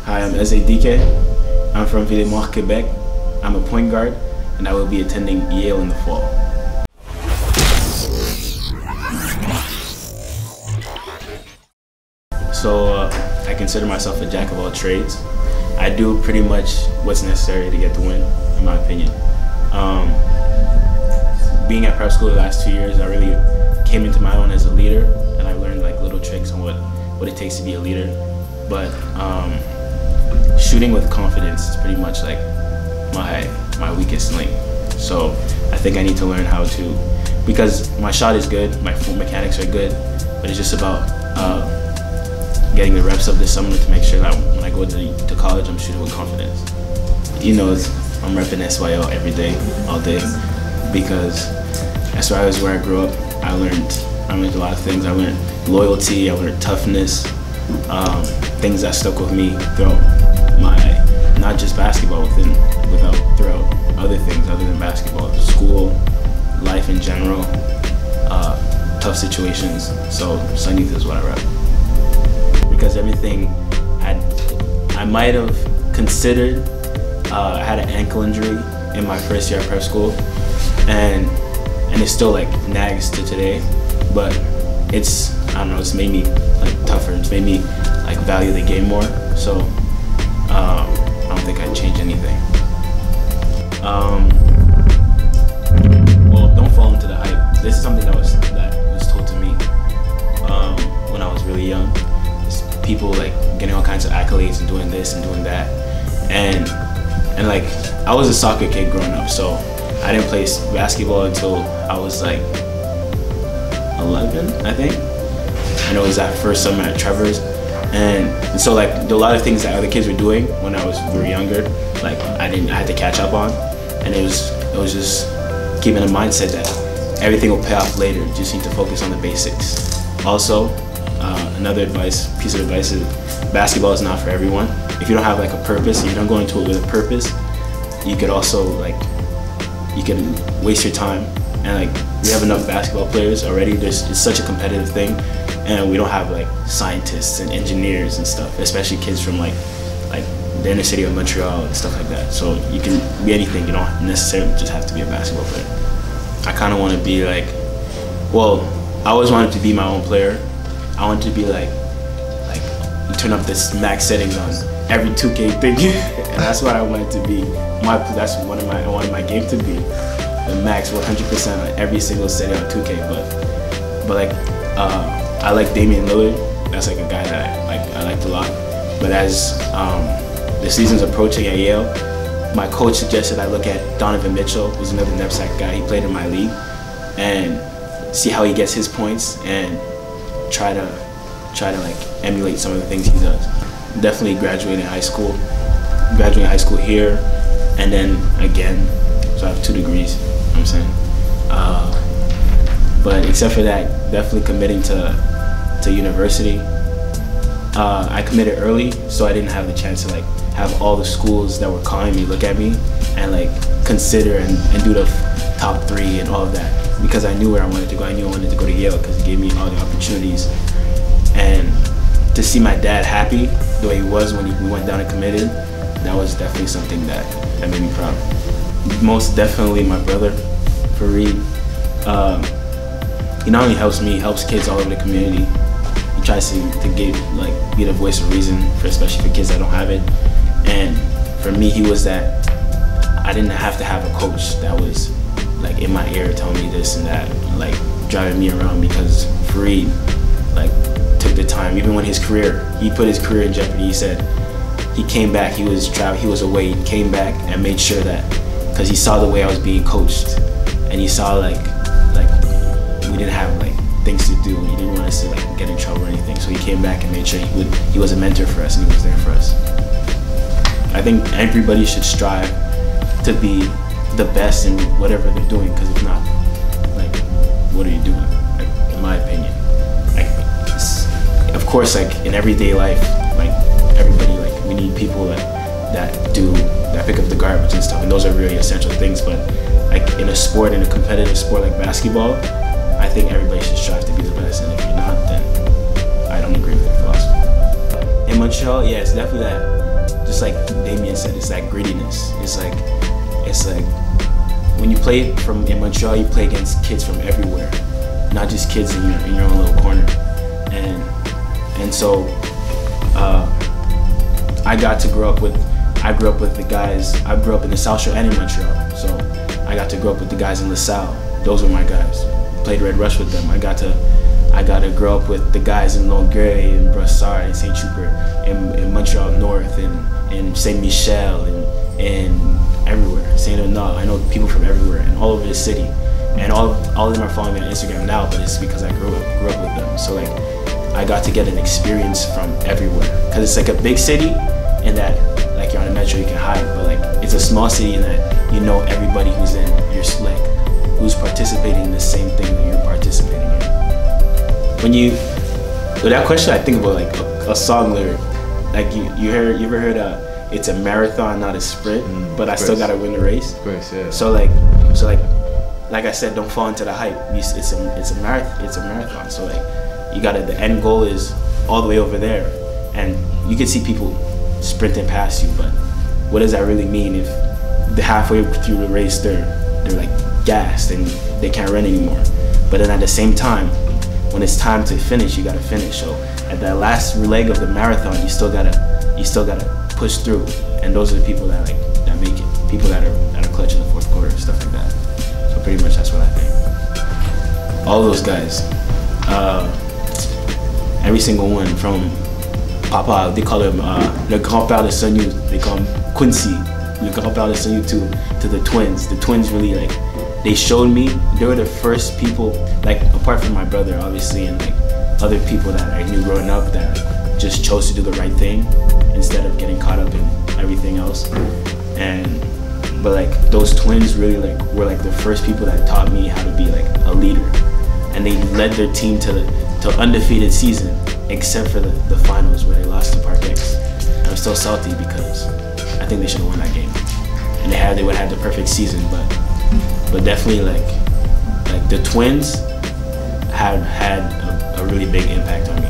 Hi, I'm Eze Dike. I'm from Recruit Quebec. I'm a point guard, and I will be attending Yale in the fall. So I consider myself a jack of all trades. I do pretty much what's necessary to get the win, in my opinion. Being at prep school the last 2 years, I really came into my own as a leader, and I learned like little tricks on what it takes to be a leader. But shooting with confidence is pretty much like my weakest link. So I think I need to learn how to, because my shot is good, my full mechanics are good, but it's just about getting the reps of this summer to make sure that when I go to college, I'm shooting with confidence. You know, I'm repping SYL every day, all day, because as far as where I grew up, I learned a lot of things. I learned loyalty, I learned toughness, things that stuck with me throughout my, not just basketball, throughout other things other than basketball, school, life in general, tough situations. So Sunnyth is what I rep. Because everything I might have considered, I had an ankle injury in my first year at prep school, and it still like nags to today, but it's, I don't know, it's made me like tougher, it's made me like value the game more, so I don't think I'd change anything. Well, don't fall into the hype. This is something that was told to me when I was really young. It's people like getting all kinds of accolades and doing this and doing that, and like I was a soccer kid growing up, so I didn't play basketball until I was like 11, I think. And it was that first summer at Trevor's, and so like a lot of things that other kids were doing when I was very younger, like I had to catch up on, and it was just keeping a mindset that everything will pay off later. You just need to focus on the basics. Also, another piece of advice is basketball is not for everyone. If you don't have like a purpose, if you don't go into it with a purpose, you could also like, you can waste your time. And like we have enough basketball players already. It's such a competitive thing, and we don't have like scientists and engineers and stuff, especially kids from like the inner city of Montreal and stuff like that. So you can be anything. You don't necessarily just have to be a basketball player. I kind of want to be like, well, I always wanted to be my own player. I want to be like you turn up this max settings on every 2K thing, and that's what I wanted to be. That's I wanted my game to be the max 100% on every single setting on 2K. But like I like Damian Lillard. That's like a guy that I liked a lot. But as the season's approaching at Yale, my coach suggested I look at Donovan Mitchell, who's another knapsack guy. He played in my league, and see how he gets his points and try to like emulate some of the things he does. Definitely graduating high school here, and then again, so I have 2 degrees, you know what I'm saying? But except for that, definitely committing to university. I committed early, so I didn't have the chance to like have all the schools that were calling me look at me and like consider and do the top 3 and all of that, because I knew where I wanted to go. I knew I wanted to go to Yale because it gave me all the opportunities. And to see my dad happy the way he was when we went down and committed, that was definitely something that made me proud. Most definitely my brother, Fareed. He not only helps me, he helps kids all over the community. He tries to be the voice of reason, especially for kids that don't have it. And for me, he was that. I didn't have to have a coach that was like in my ear telling me this and that, like driving me around, because Fareed like took the time, even when he put his career in jeopardy. He said he came back, he was away, he came back and made sure that, because he saw the way I was being coached, and he saw like we didn't have like things to do, and he didn't want us to like get in trouble or anything, so he came back and made sure he was a mentor for us, and he was there for us. I think everybody should strive to be the best in whatever they're doing, because if not, like, what are you doing? Like, in my opinion, like, of course, like in everyday life, like everybody, like we need people that pick up the garbage and stuff, and those are really essential things. But like in a competitive sport like basketball, I think everybody should strive to be the best, and if you're not, then I don't agree with the philosophy. in Montreal, yeah, it's definitely that. Just like Damien said, it's that grittiness. It's like when you play in Montreal, you play against kids from everywhere, not just kids in your own little corner. And so I grew up with the guys. I grew up in the South Shore and in Montreal, so I got to grow up with the guys in LaSalle. Those were my guys. Played Red Rush with them. I got to grow up with the guys in Longueuil, in Brossard, in Saint Trooper, in Montreal North, in Saint Michel, and everywhere. Saint Honor. I know people from everywhere and all over the city, and all of them are following me on Instagram now. But it's because I grew up with them. So like, I got to get an experience from everywhere, because it's like a big city in that like you're on a metro, you can hide, but like it's a small city in that you know everybody who's in your who's participating in the same thing that you're participating in. With that question, I think about like a song lyric. Like you ever heard it's a marathon, not a sprint, but I still gotta win the race. Of course, yeah. So like I said, don't fall into the hype. It's a marathon. So like the end goal is all the way over there, and you can see people sprinting past you, but what does that really mean if the halfway through the race they're like gassed and they can't run anymore? But then at the same time, when it's time to finish, you gotta finish. So at that last leg of the marathon, you still gotta push through, and those are the people that make it. People that are clutch in the fourth quarter, stuff like that. So pretty much that's what I think. All those guys, every single one from Papa, they call him le grand-père de Sonyu. They call him Quincy, le grand-père de Sonyu, to the twins. The twins really they showed me. They were the first people, like apart from my brother obviously, and like other people that I knew growing up that just chose to do the right thing instead of getting caught up in everything else. But like those twins really were like the first people that taught me how to be like a leader, and they led their team to undefeated season, except for the finals where they lost to Park X. I'm still salty because I think they should have won that game, and they would have had the perfect season. But definitely like the twins had a really big impact on me.